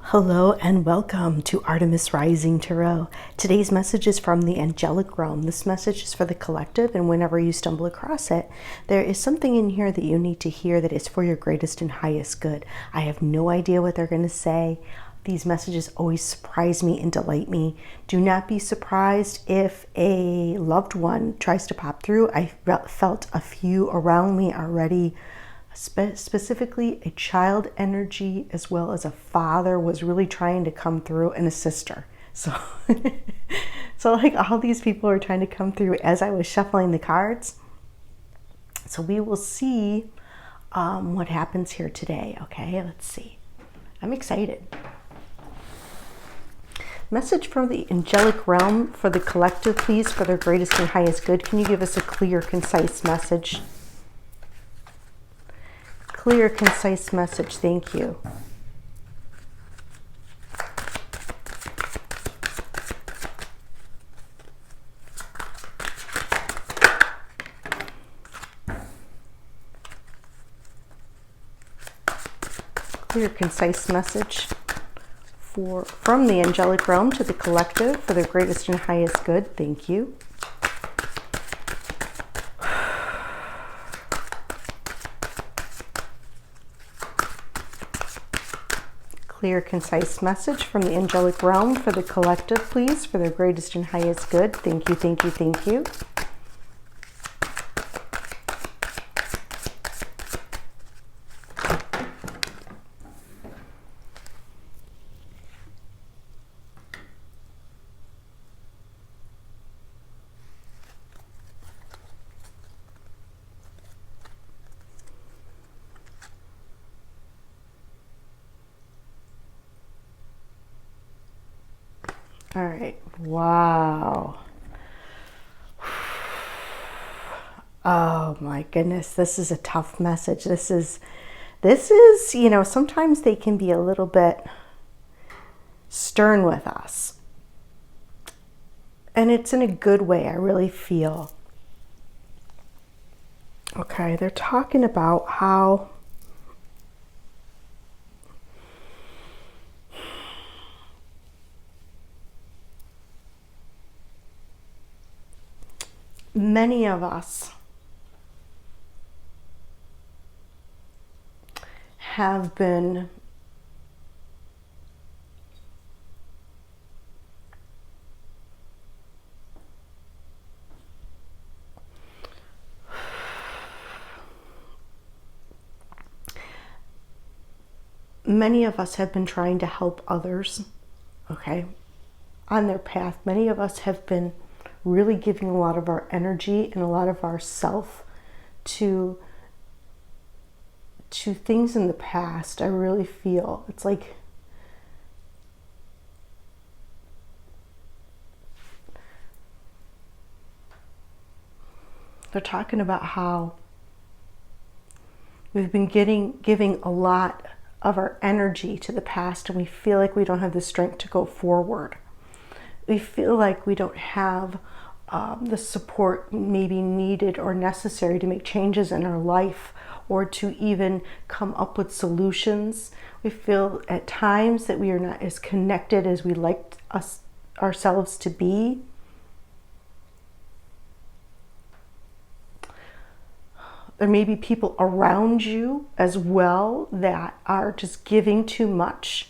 Hello and welcome to Artemis Rising Tarot. Today's message is from the Angelic Realm. This message is for the collective, and whenever you stumble across it, there is something in here that you need to hear that is for your greatest and highest good. I have no idea what they're going to say. These messages always surprise me and delight me. Do not be surprised if a loved one tries to pop through. I felt a few around me already. Specifically a child energy as well as a father was really trying to come through, and a sister. So like all these people are trying to come through as I was shuffling the cards. So we will see what happens here today. Okay, let's see. I'm excited. Message from the Angelic Realm for the collective, please, for their greatest and highest good. Can you give us a clear, concise message? Clear, concise message. Thank you. Clear, concise message from the Angelic Realm to the collective for their greatest and highest good. Thank you. Clear, concise message from the Angelic Realm for the collective, please, for their greatest and highest good. Thank you, thank you, thank you. All right. Wow. Oh my goodness. This is a tough message. This is, you know, sometimes they can be a little bit stern with us. And it's in a good way, I really feel. Okay, they're talking about how many of us have been trying to help others, okay, on their path. Many of us have been really giving a lot of our energy and a lot of our self to things in the past. I really feel it's like they're talking about how we've been giving a lot of our energy to the past, and we feel like we don't have the strength to go forward. We feel like we don't have the support maybe needed or necessary to make changes in our life or to even come up with solutions. We feel at times that we are not as connected as we like ourselves to be. There may be people around you as well that are just giving too much.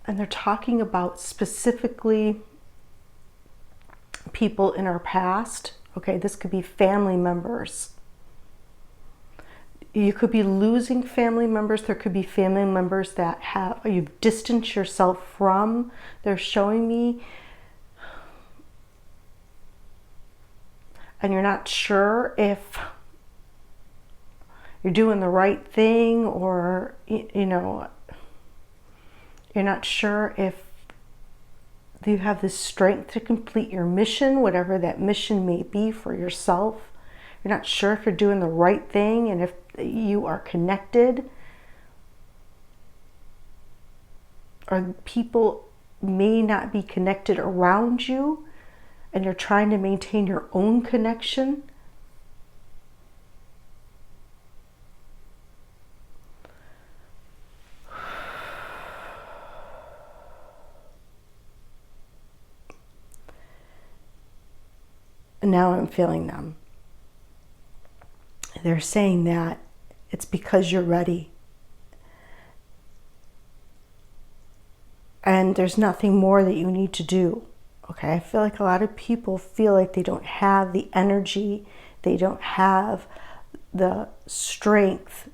And they're talking about specifically people in our past. Okay, this could be family members. You could be losing family members. There could be family members that you've distanced yourself from. They're showing me, and you're not sure if you're doing the right thing, or you know, you're not sure if you have the strength to complete your mission, whatever that mission may be for yourself. You're not sure if you're doing the right thing and if you are connected. Or people may not be connected around you, and you're trying to maintain your own connection. And now I'm feeling them. They're saying that it's because you're ready. And there's nothing more that you need to do. Okay, I feel like a lot of people feel like they don't have the energy, they don't have the strength.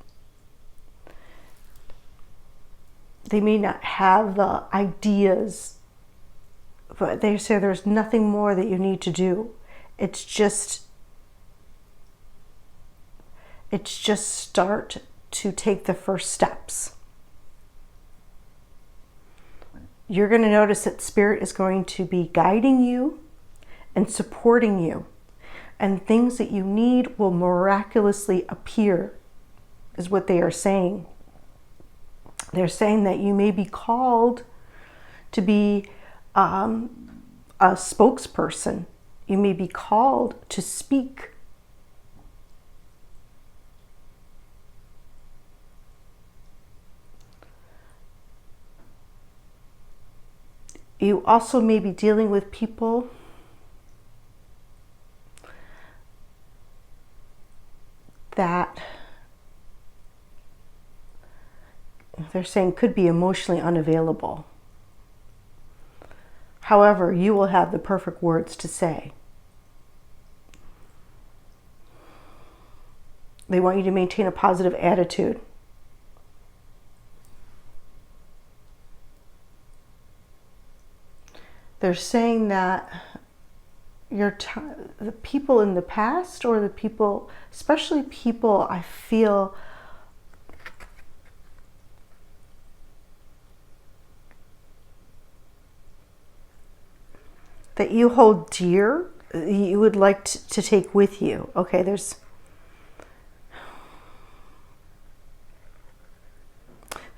They may not have the ideas, but they say there's nothing more that you need to do. It's just start to take the first steps. You're going to notice that Spirit is going to be guiding you and supporting you. And things that you need will miraculously appear, is what they are saying. They're saying that you may be called to be a spokesperson. You may be called to speak. You also may be dealing with people that they're saying could be emotionally unavailable. However, you will have the perfect words to say. They want you to maintain a positive attitude. They're saying that the people in the past, or the people, especially people I feel that you hold dear, you would like to take with you. Okay, they're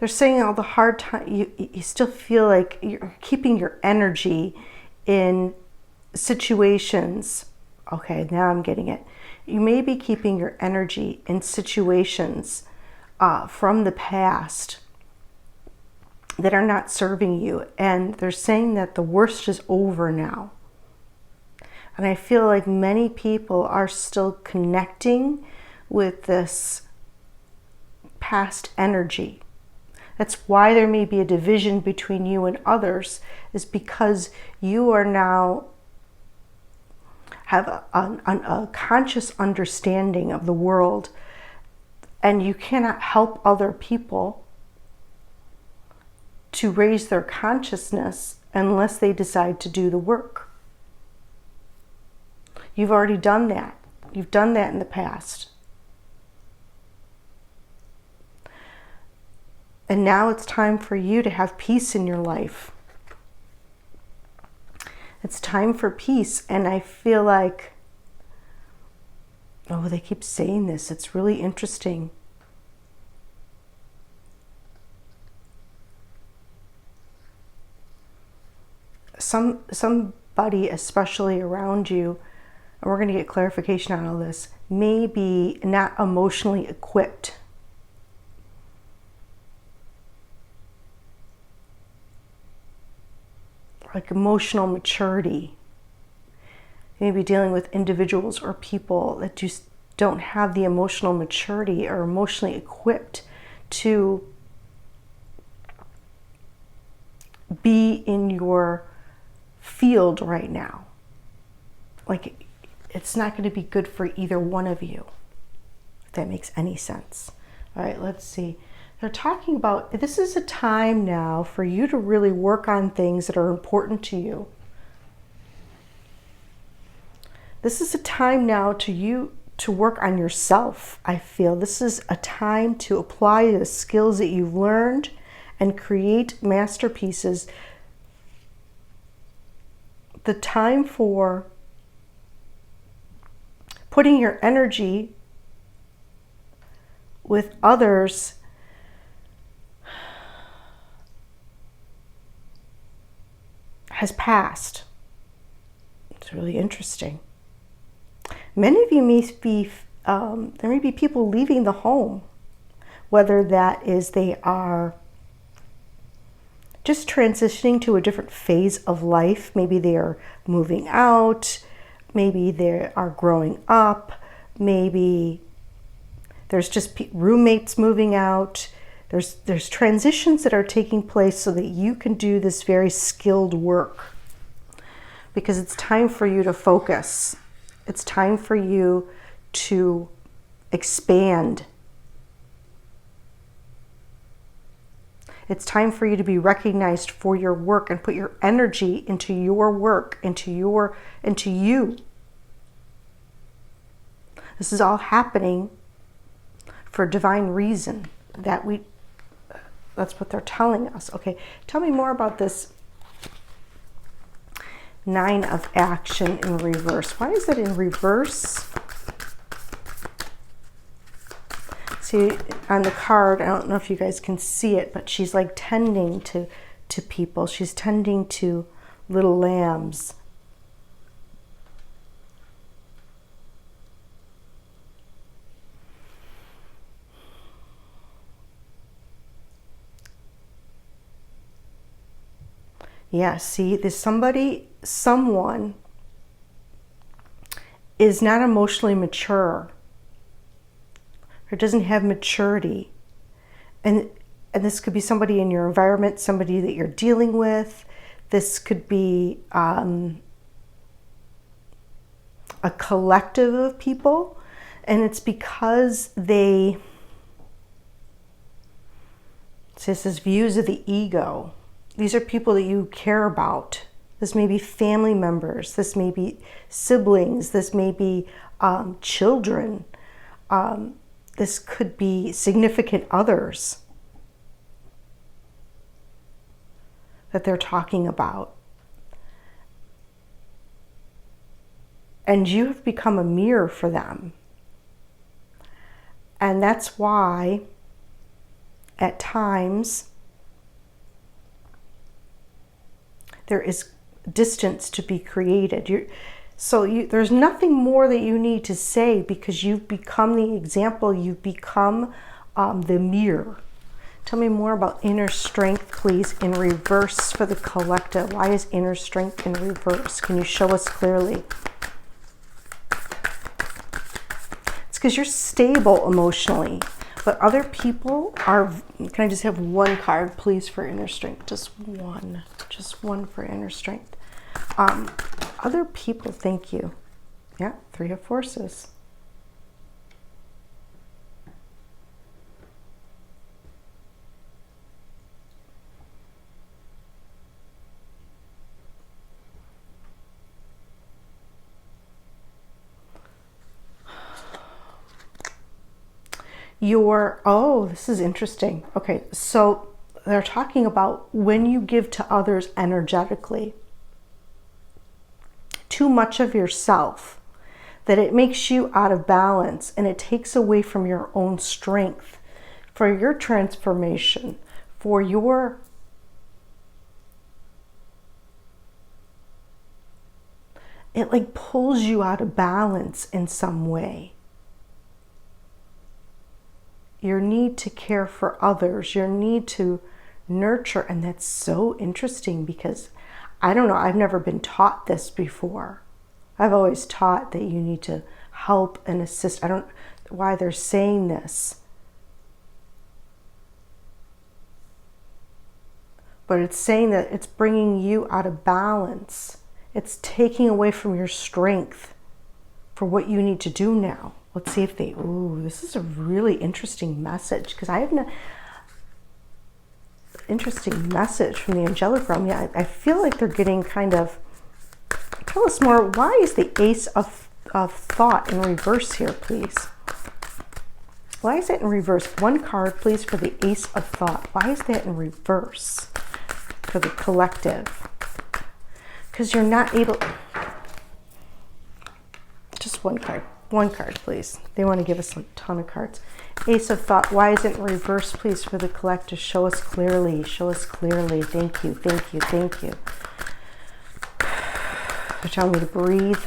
saying all the hard time, you still feel like you're keeping your energy in situations. Okay, now I'm getting it. You may be keeping your energy in situations from the past that are not serving you. And they're saying that the worst is over now. And I feel like many people are still connecting with this past energy. That's why there may be a division between you and others, is because you are now have a conscious understanding of the world, and you cannot help other people to raise their consciousness unless they decide to do the work. You've already done that. You've done that in the past. And now it's time for you to have peace in your life. It's time for peace. And I feel like, oh, they keep saying this. It's really interesting. Somebody, especially around you, and we're going to get clarification on all this, may be not emotionally equipped. Like emotional maturity. You may be dealing with individuals or people that just don't have the emotional maturity or emotionally equipped to be in your field right now. Like, it's not going to be good for either one of you, if that makes any sense. All right, let's see. They're talking about, this is a time now for you to really work on things that are important to you. This is a time now to work on yourself, I feel. This is a time to apply the skills that you've learned and create masterpieces. The time for putting your energy with others has passed. It's really interesting. Many of you may be, there may be people leaving the home, whether that is they are just transitioning to a different phase of life. Maybe they are moving out, maybe they are growing up, maybe there's just roommates moving out. There's transitions that are taking place so that you can do this very skilled work, because it's time for you to focus. It's time for you to expand. It's time for you to be recognized for your work and put your energy into your work, into you. This is all happening for a divine reason. That's what they're telling us. Okay, tell me more about this 9 of action in reverse. Why is it in reverse? See, on the card, I don't know if you guys can see it, but she's like tending to people. She's tending to little lambs. Yeah, see, there's someone is not emotionally mature or doesn't have maturity. And this could be somebody in your environment, somebody that you're dealing with. This could be a collective of people. And it's because this is views of the ego. These are people that you care about. This may be family members. This may be siblings. This may be children. This could be significant others that they're talking about. And you have become a mirror for them. And that's why at times there is distance to be created. There's nothing more that you need to say, because you've become the example. You've become the mirror. Tell me more about inner strength, please, in reverse for the collective. Why is inner strength in reverse? Can you show us clearly? It's because you're stable emotionally, but other people are. Can I just have one card, please, for inner strength? Just one for inner strength. Other people, thank you. Yeah, 3 of Forces. This is interesting. Okay, so they're talking about when you give to others energetically too much of yourself, that it makes you out of balance and it takes away from your own strength for your transformation, for your it like pulls you out of balance in some way. Your need to care for others, your need to nurture. And that's so interesting, because I don't know, I've never been taught this before. I've always taught that you need to help and assist. I don't know why they're saying this, but it's saying that it's bringing you out of balance. It's taking away from your strength for what you need to do now. Let's see if this is a really interesting message, because I have no interesting message from the angelic realm. Yeah, I feel like they're getting kind of, tell us more. Why is the Ace of Thought in reverse here, please? Why is it in reverse? One card, please, for the Ace of Thought. Why is that in reverse for the collective? Because you're not able, just one card. One card, please. They want to give us a ton of cards. Ace of Thought. Why is it in reverse, please, for the collective? Show us clearly. Show us clearly. Thank you. Thank you. Thank you. They're telling me to breathe.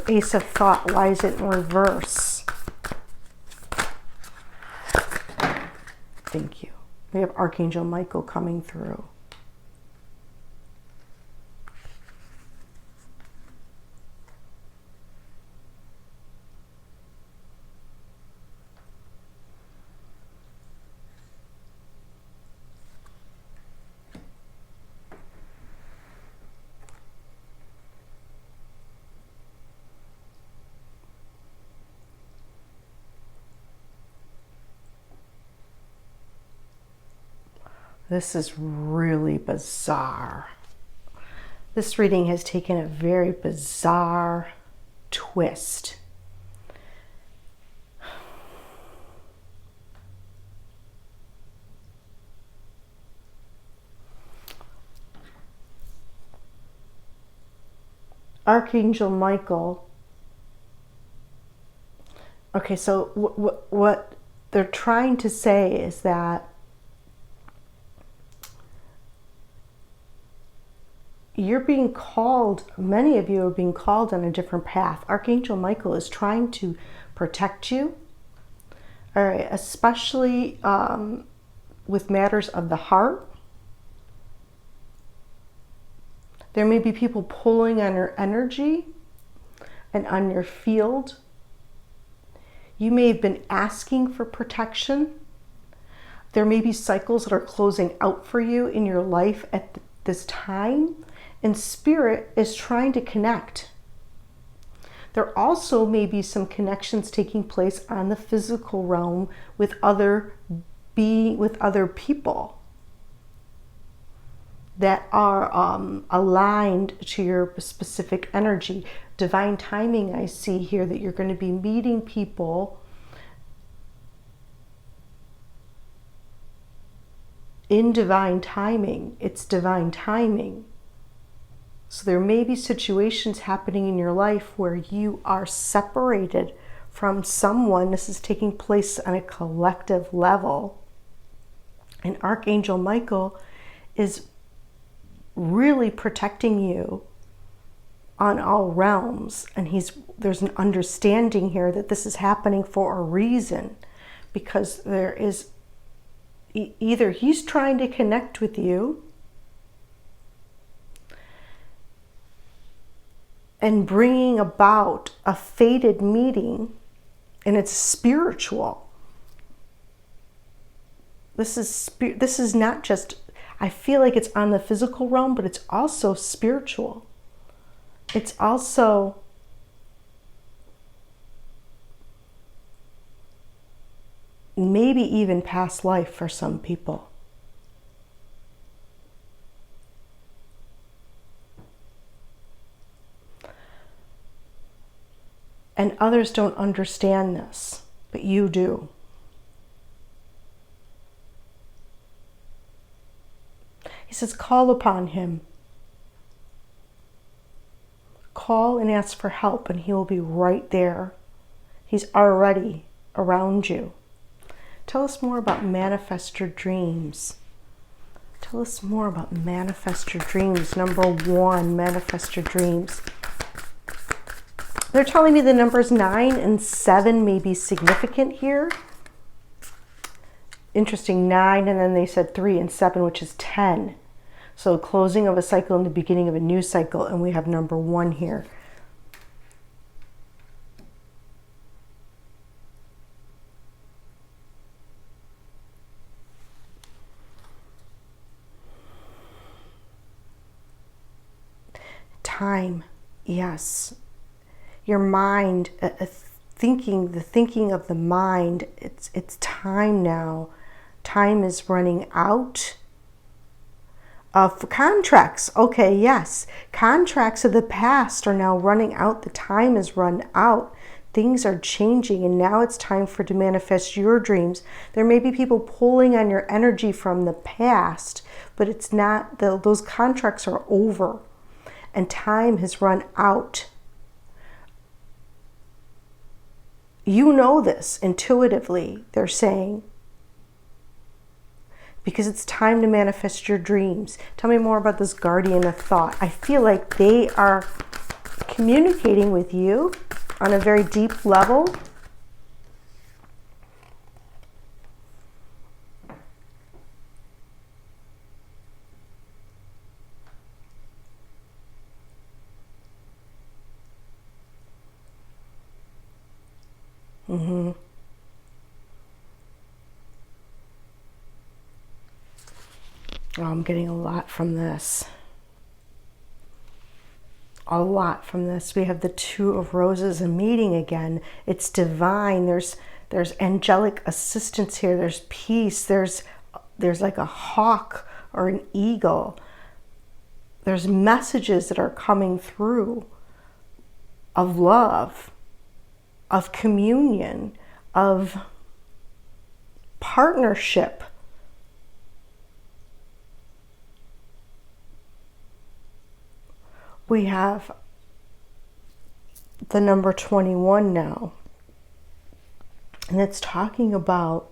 Ace of Thought, why is it in reverse? Thank you. We have Archangel Michael coming through. This is really bizarre. This reading has taken a very bizarre twist. Archangel Michael. Okay, so what they're trying to say is that you're being called, many of you are being called on a different path. Archangel Michael is trying to protect you, all right, especially with matters of the heart. There may be people pulling on your energy and on your field. You may have been asking for protection. There may be cycles that are closing out for you in your life at this time, and Spirit is trying to connect. There also may be some connections taking place on the physical realm with other people that are aligned to your specific energy. Divine timing, I see here that you're going to be meeting people in divine timing. It's divine timing. So there may be situations happening in your life where you are separated from someone. This is taking place on a collective level. And Archangel Michael is really protecting you on all realms. And there's an understanding here that this is happening for a reason, because there is either he's trying to connect with you and bringing about a fated meeting, and it's spiritual. This is not just, I feel like it's on the physical realm, but it's also spiritual. It's also maybe even past life for some people. And others don't understand this, but you do. He says, call upon him. Call and ask for help, and he will be right there. He's already around you. Tell us more about manifest your dreams. Tell us more about manifest your dreams. Number 1, manifest your dreams. They're telling me the numbers 9 and 7 may be significant here. Interesting, 9, and then they said 3 and 7, which is 10. So closing of a cycle and the beginning of a new cycle, and we have number 1 here. Time, yes. Your mind, the thinking of the mind, it's time now. Time is running out. For contracts, okay, yes. Contracts of the past are now running out. The time is run out. Things are changing, and now it's time for to manifest your dreams. There may be people pulling on your energy from the past, but it's not, those contracts are over, and time has run out. You know this intuitively, they're saying. because it's time to manifest your dreams. Tell me more about this guardian of thought. I feel like they are communicating with you on a very deep level. Oh, I'm getting a lot from this. A lot from this. We have the Two of Roses, a meeting again. It's divine. There's angelic assistance here. There's peace. There's like a hawk or an eagle. There's messages that are coming through of love, of communion, of partnership. We have the number 21 now. And it's talking about,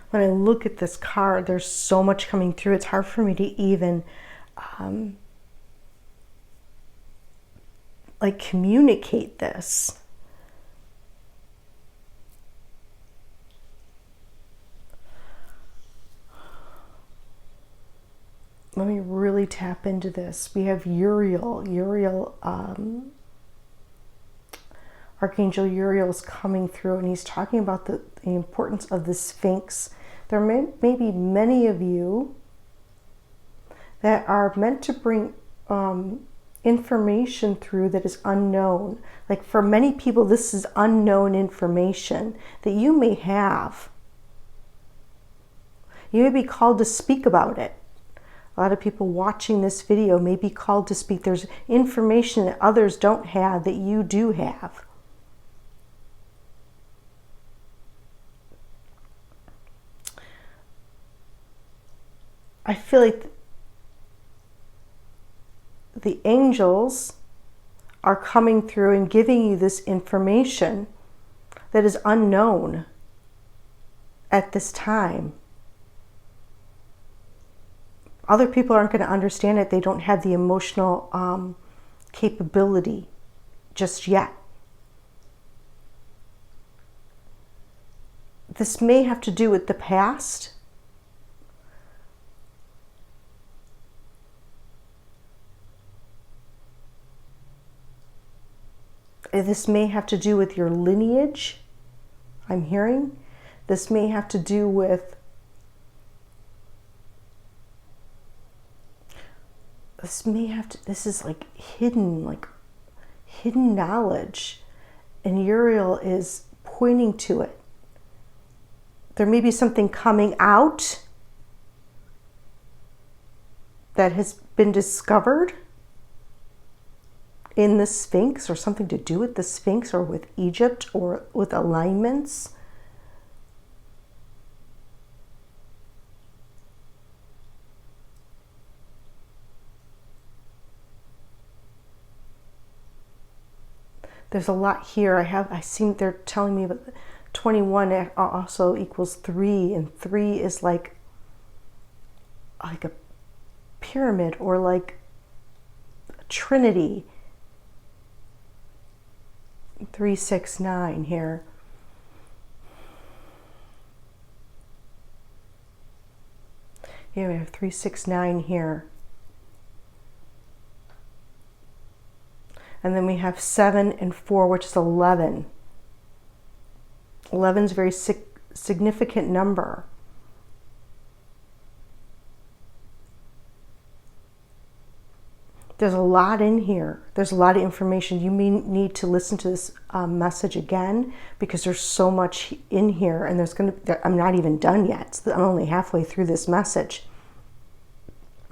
when I look at this card, there's so much coming through. It's hard for me to even like communicate this. Let me really tap into this. We have Uriel. Archangel Uriel is coming through, and he's talking about the importance of the Sphinx. There may be many of you that are meant to bring information through that is unknown. Like for many people, this is unknown information that you may have. You may be called to speak about it. A lot of people watching this video may be called to speak. There's information that others don't have that you do have. I feel like the angels are coming through and giving you this information that is unknown at this time. Other people aren't going to understand it. They don't have the emotional capability just yet. This may have to do with the past. This may have to do with your lineage, I'm hearing. This may have to do with this is like hidden knowledge, and Uriel is pointing to it. There may be something coming out that has been discovered in the Sphinx, or something to do with the Sphinx, or with Egypt, or with alignments. There's a lot here. I seen they're telling me about 21 also equals 3, and 3 is like a pyramid, or like a trinity. 3, 6, 9 here. Here we have 3, 6, 9 here. And then we have 7 and 4, which is 11. 11 is a very significant number. There's a lot in here. There's a lot of information. You may need to listen to this message again, because there's so much in here, and I'm not even done yet. I'm only halfway through this message.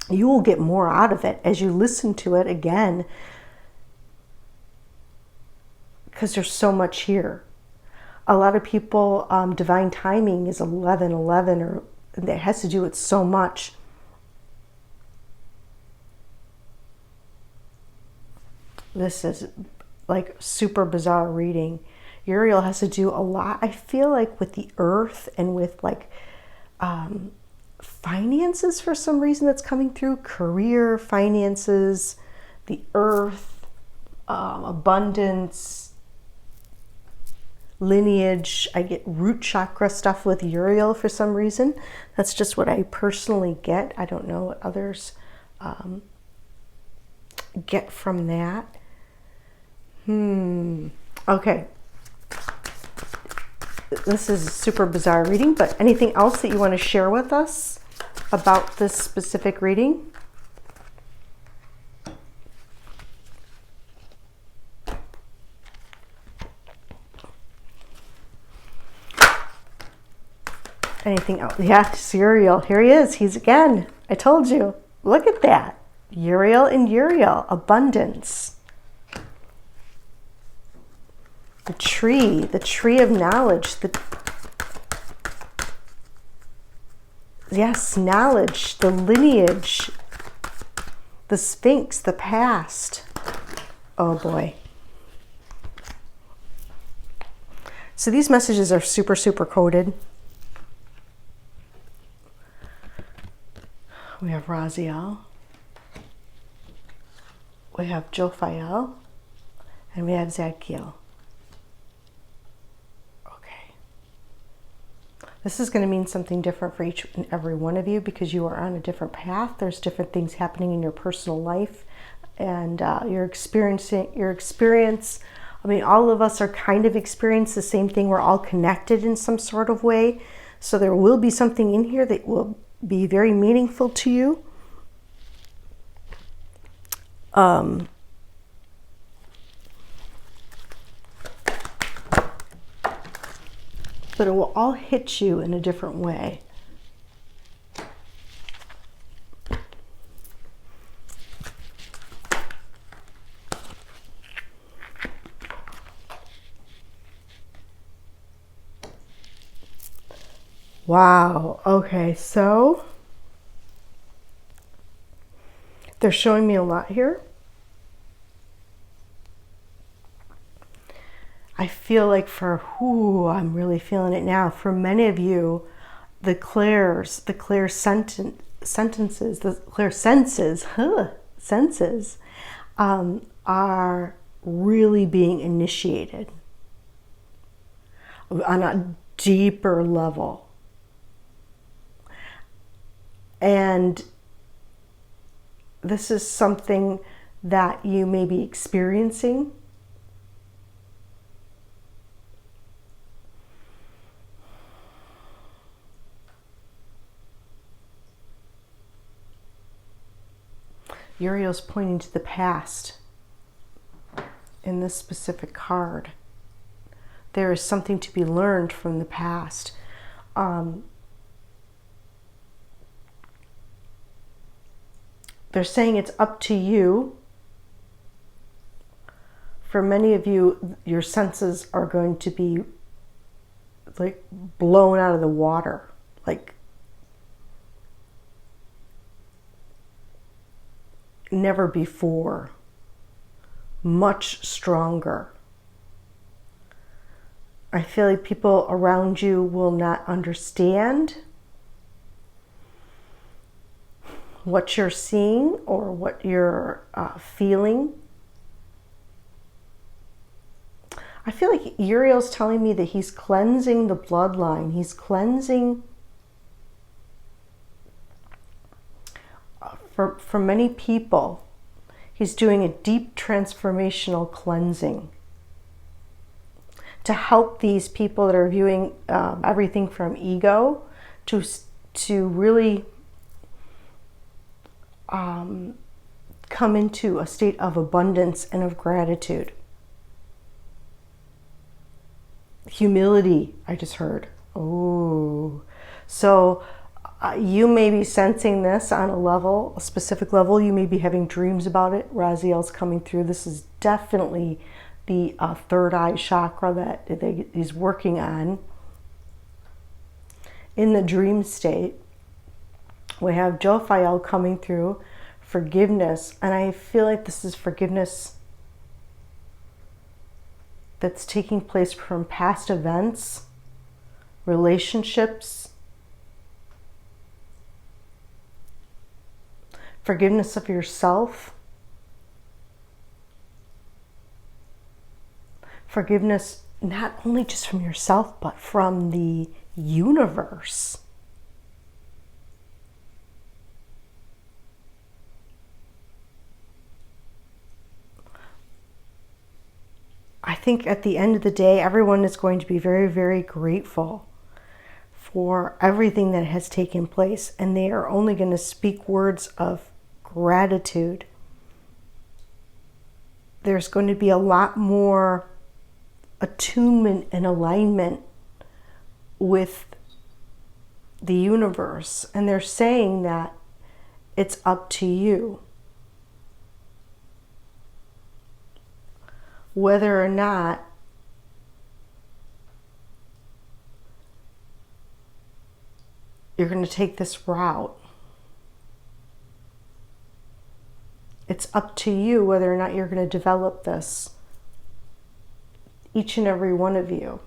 You will get more out of it as you listen to it again, because there's so much here. A lot of people, divine timing is 11:11, or it has to do with so much. This is like super bizarre reading. Uriel has to do a lot, I feel like, with the earth, and with like finances for some reason that's coming through. Career, finances, the earth, abundance, lineage. I get root chakra stuff with Uriel for some reason. That's just what I personally get. I don't know what others get from that. Okay. This is a super bizarre reading, but anything else that you want to share with us about this specific reading? Anything else? Yeah, Uriel. Here he is. He's again. I told you. Look at that. Uriel and Uriel. Abundance. The tree of knowledge. Yes, knowledge, the lineage, the Sphinx, the past. Oh boy. So these messages are super, super coded. We have Raziel. We have Jophiel. And we have Zadkiel. This is going to mean something different for each and every one of you because you are on a different path. There's different things happening in your personal life and your experience. I mean, all of us are kind of experiencing the same thing. We're all connected in some sort of way. So there will be something in here that will be very meaningful to you. But it will all hit you in a different way. Wow. Okay, so they're showing me a lot here. I feel like I'm really feeling it now. For many of you, the clear senses are really being initiated on a deeper level. And this is something that you may be experiencing. Uriel's pointing to the past in this specific card. There is something to be learned from the past. They're saying it's up to you. For many of you, your senses are going to be like blown out of the water, like never before, much stronger. I feel like people around you will not understand what you're seeing or what you're feeling. I feel like Uriel's telling me that he's cleansing the bloodline. He's cleansing. For many people, he's doing a deep transformational cleansing to help these people that are viewing everything from ego to really come into a state of abundance and of gratitude. Humility, I just heard. Oh, so you may be sensing this on a specific level. You may be having dreams about it. Raziel's coming through. This is definitely the third eye chakra that he's working on. In the dream state, we have Jophiel coming through, forgiveness, and I feel like this is forgiveness that's taking place from past events, relationships, forgiveness of yourself, forgiveness not only just from yourself, but from the universe. I think at the end of the day, everyone is going to be very, very grateful for everything that has taken place, and they are only going to speak words of gratitude. There's going to be a lot more attunement and alignment with the universe, and they're saying that it's up to you whether or not you're going to take this route. It's up to you whether or not you're going to develop this, each and every one of you.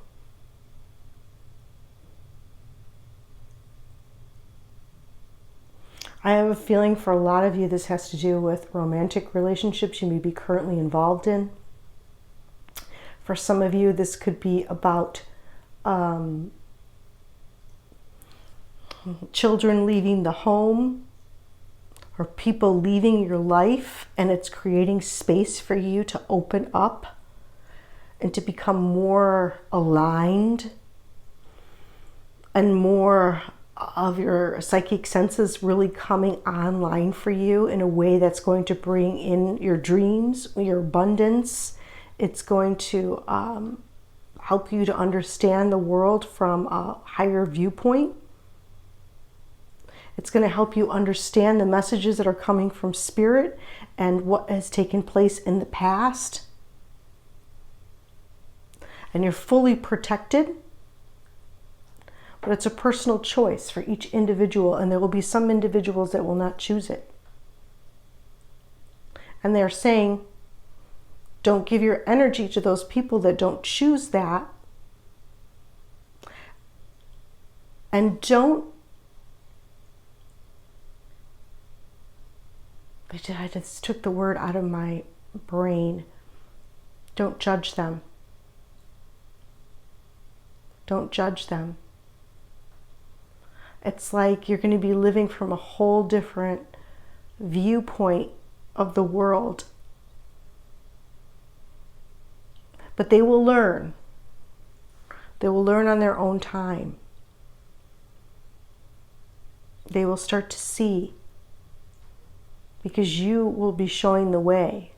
I have a feeling for a lot of you this has to do with romantic relationships you may be currently involved in. For some of you, this could be about children leaving the home, or people leaving your life, and it's creating space for you to open up and to become more aligned, and more of your psychic senses really coming online for you in a way that's going to bring in your dreams, your abundance. It's going to help you to understand the world from a higher viewpoint. It's going to help you understand the messages that are coming from spirit and what has taken place in the past. And you're fully protected. But it's a personal choice for each individual, and there will be some individuals that will not choose it. And they're saying, don't give your energy to those people that don't choose that. And I just took the word out of my brain. Don't judge them. Don't judge them. It's like you're going to be living from a whole different viewpoint of the world. But they will learn. They will learn on their own time. They will start to see, because you will be showing the way.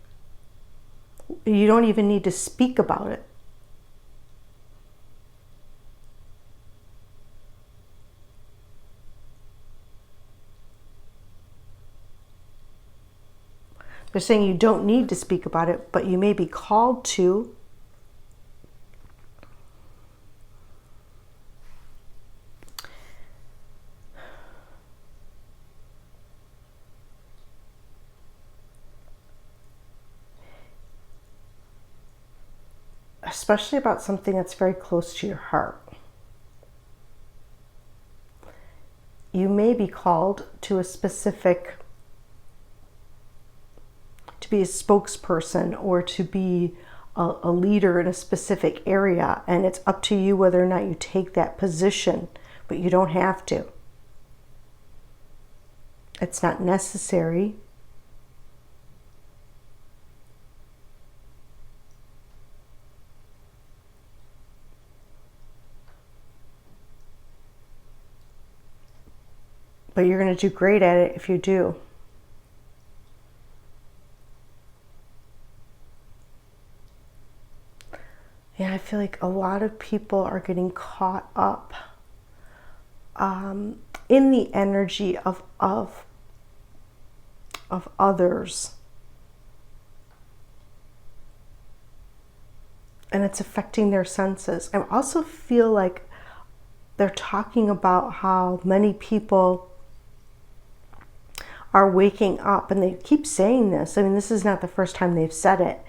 You don't even need to speak about it. They're saying you don't need to speak about it, but you may be called to. Especially about something that's very close to your heart. You may be called to a specific, to be a spokesperson or to be a leader in a specific area, and it's up to you whether or not you take that position, but you don't have to. It's not necessary. But you're going to do great at it if you do. Yeah, I feel like a lot of people are getting caught up in the energy of others. And it's affecting their senses. I also feel like they're talking about how many people are waking up, and they keep saying this. I mean, this is not the first time they've said it,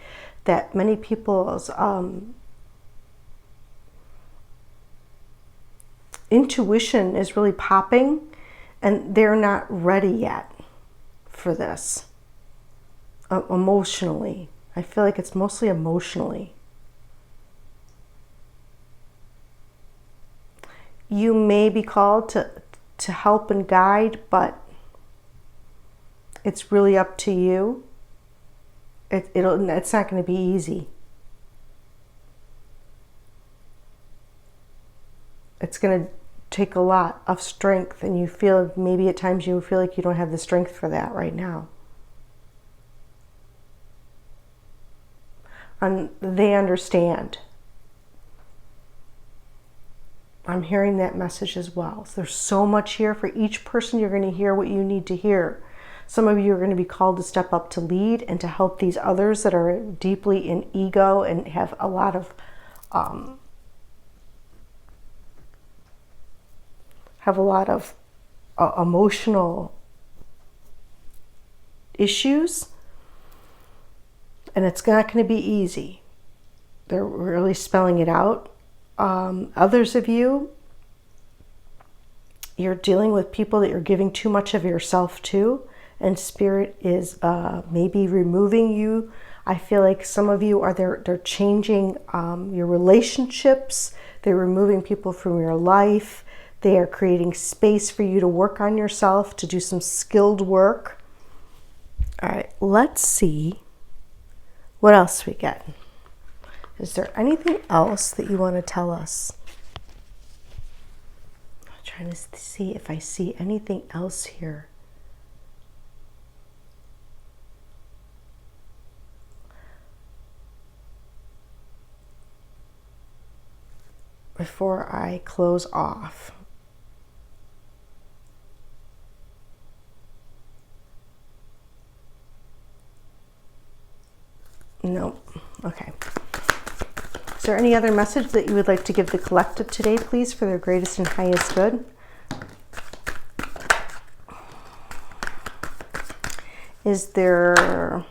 that many people's intuition is really popping, and they're not ready yet for this emotionally. I feel like it's mostly emotionally. You may be called to help and guide, but it's really up to you. It's not going to be easy. It's going to take a lot of strength, and you feel, maybe at times you feel like you don't have the strength for that right now. And they understand. I'm hearing that message as well. So there's so much here. For each person, you're going to hear what you need to hear. Some of you are going to be called to step up to lead and to help these others that are deeply in ego and have a lot of emotional issues, and it's not going to be easy. They're really spelling it out. Others of you, you're dealing with people that you're giving too much of yourself to, and Spirit is maybe removing you. I feel like some of you they're changing your relationships. They're removing people from your life. They are creating space for you to work on yourself, to do some skilled work. All right, let's see what else we get. Is there anything else that you want to tell us? I'm trying to see if I see anything else here. Before I close off. No. Okay. Is there any other message that you would like to give the collective today, please, for their greatest and highest good? Is there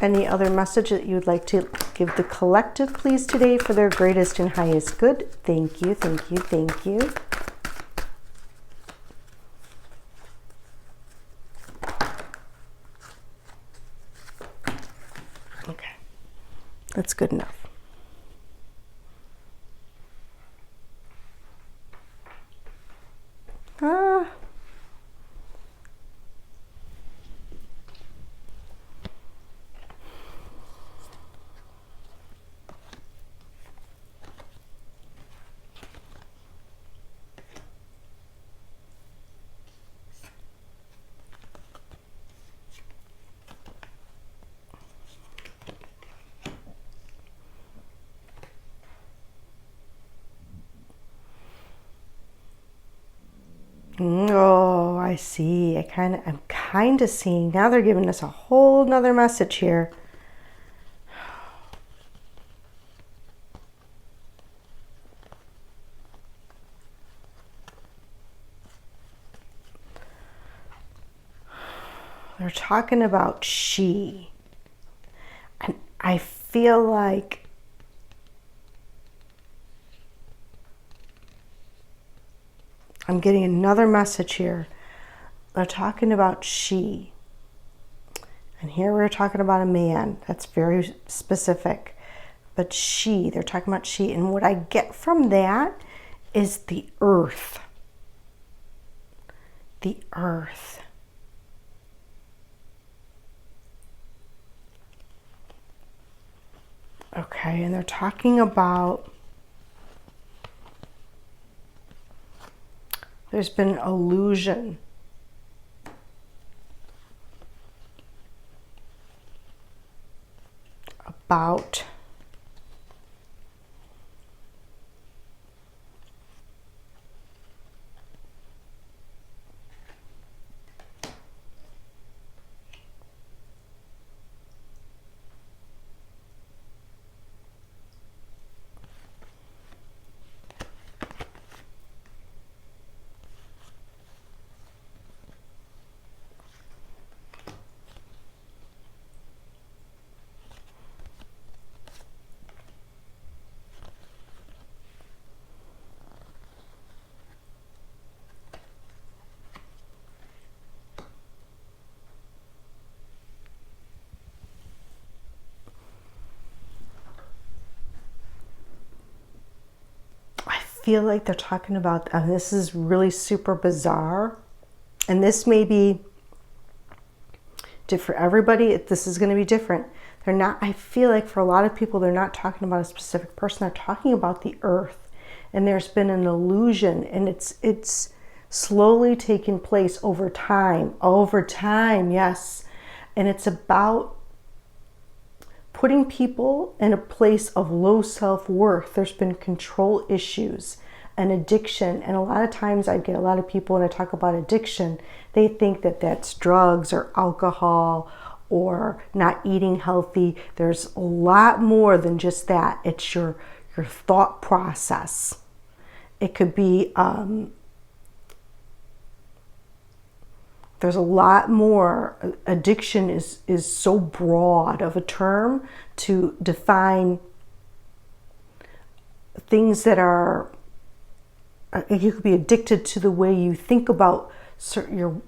any other message that you would like to give the collective, please, today, for their greatest and highest good? Thank you, thank you, thank you. Okay, that's good enough. Oh, I see. I'm kind of seeing. Now they're giving us a whole nother message here. They're talking about she. And I feel like I'm getting another message here. They're talking about she. And here we're talking about a man. That's very specific. But she, they're talking about she. And what I get from that is the earth. The earth. Okay, and they're talking about, there's been an illusion about feel like they're talking about, and this is really super bizarre, and this may be different for everybody. This is going to be different. They're not, I feel like for a lot of people, they're not talking about a specific person. They're talking about the earth. And there's been an illusion, and it's slowly taking place over time, yes. And it's about putting people in a place of low self-worth. There's been control issues and addiction. And a lot of times I get a lot of people when I talk about addiction, they think that that's drugs or alcohol or not eating healthy. There's a lot more than just that. It's your thought process. It could be, there's a lot more. Addiction is so broad of a term to define things that are, you could be addicted to the way you think about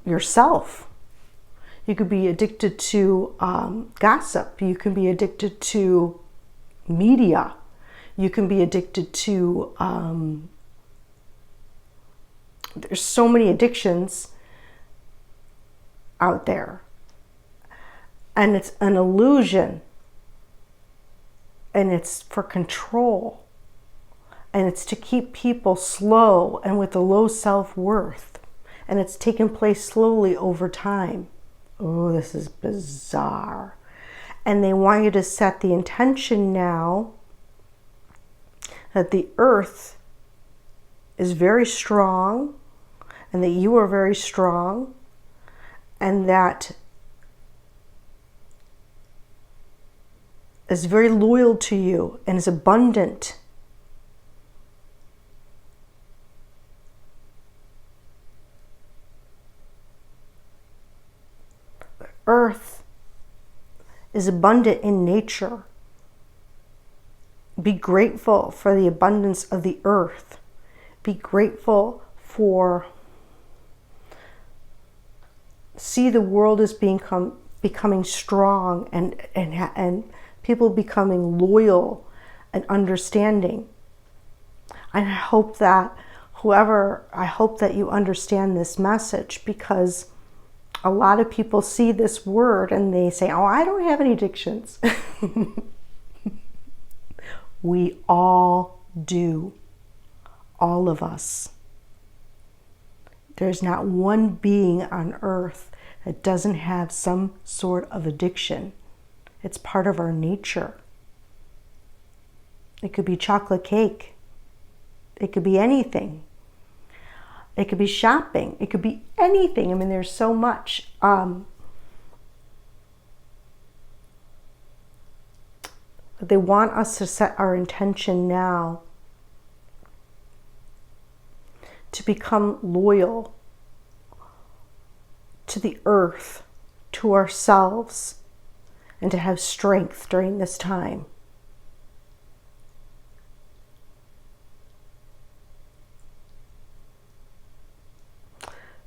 yourself. You could be addicted to gossip. You can be addicted to media. You can be addicted to, there's so many addictions out there. And it's an illusion. And it's for control. And it's to keep people slow and with a low self-worth. And it's taken place slowly over time. Oh, this is bizarre. And they want you to set the intention now that the earth is very strong and that you are very strong and that is very loyal to you and is abundant. The earth is abundant in nature. Be grateful for the abundance of the earth. Be grateful for, see the world as becoming strong and people becoming loyal and understanding. And I hope that you understand this message, because a lot of people see this word and they say, oh, I don't have any addictions. We all do. All of us. There's not one being on earth that doesn't have some sort of addiction. It's part of our nature. It could be chocolate cake. It could be anything. It could be shopping. It could be anything. I mean, there's so much. They want us to set our intention now to become loyal to the earth, to ourselves, and to have strength during this time.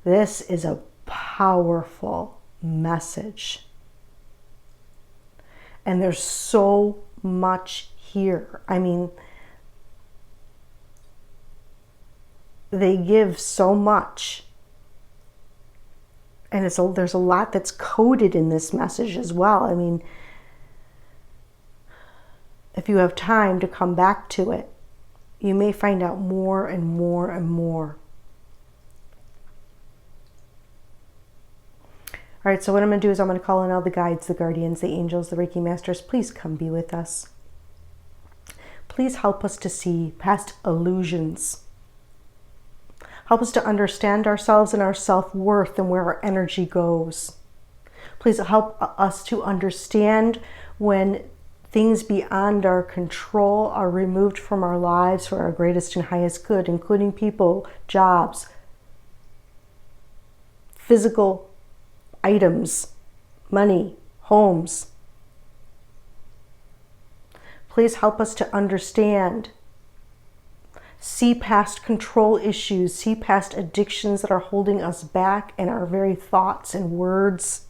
This is a powerful message. And there's so much here. I mean, they give so much. And there's a lot that's coded in this message as well. I mean, if you have time to come back to it, you may find out more and more and more. All right, so what I'm going to do is I'm going to call in all the guides, the guardians, the angels, the Reiki masters. Please come be with us. Please help us to see past illusions. Help us to understand ourselves and our self-worth and where our energy goes. Please help us to understand when things beyond our control are removed from our lives for our greatest and highest good, including people, jobs, physical items, money, homes. Please help us to understand, see past control issues, see past addictions that are holding us back in our very thoughts and words.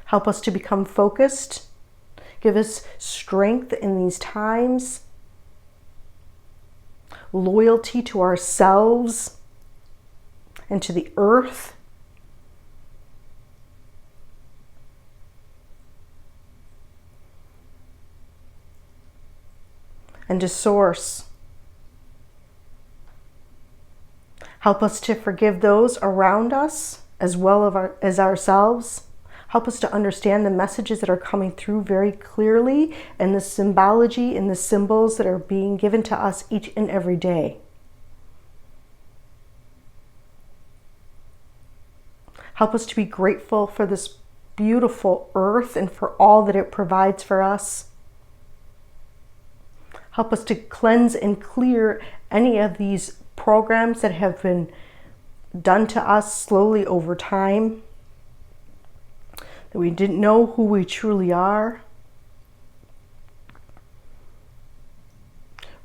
Help us to become focused, Give us strength in these times, loyalty to ourselves and to the earth. And to source. Help us to forgive those around us as well as ourselves. Help us to understand the messages that are coming through very clearly and the symbology and the symbols that are being given to us each and every day. Help us to be grateful for this beautiful earth and for all that it provides for us. Help us to cleanse and clear any of these programs that have been done to us slowly over time, that we didn't know who we truly are.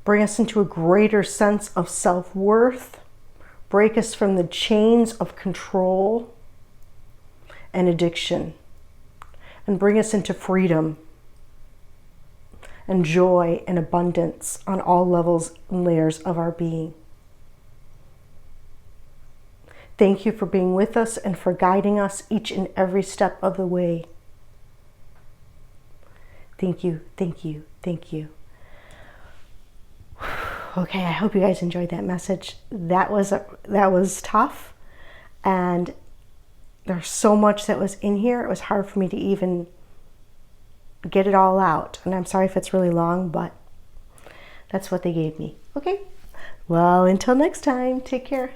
Bring us into a greater sense of self-worth. Break us from the chains of control and addiction, and bring us into freedom and joy and abundance on all levels and layers of our being. Thank you for being with us and for guiding us each and every step of the way. Thank you, thank you, thank you. Okay, I hope you guys enjoyed that message. That was tough, and there's so much that was in here. It was hard for me to even get it all out. And I'm sorry if it's really long, but that's what they gave me. Okay, well, until next time, take care.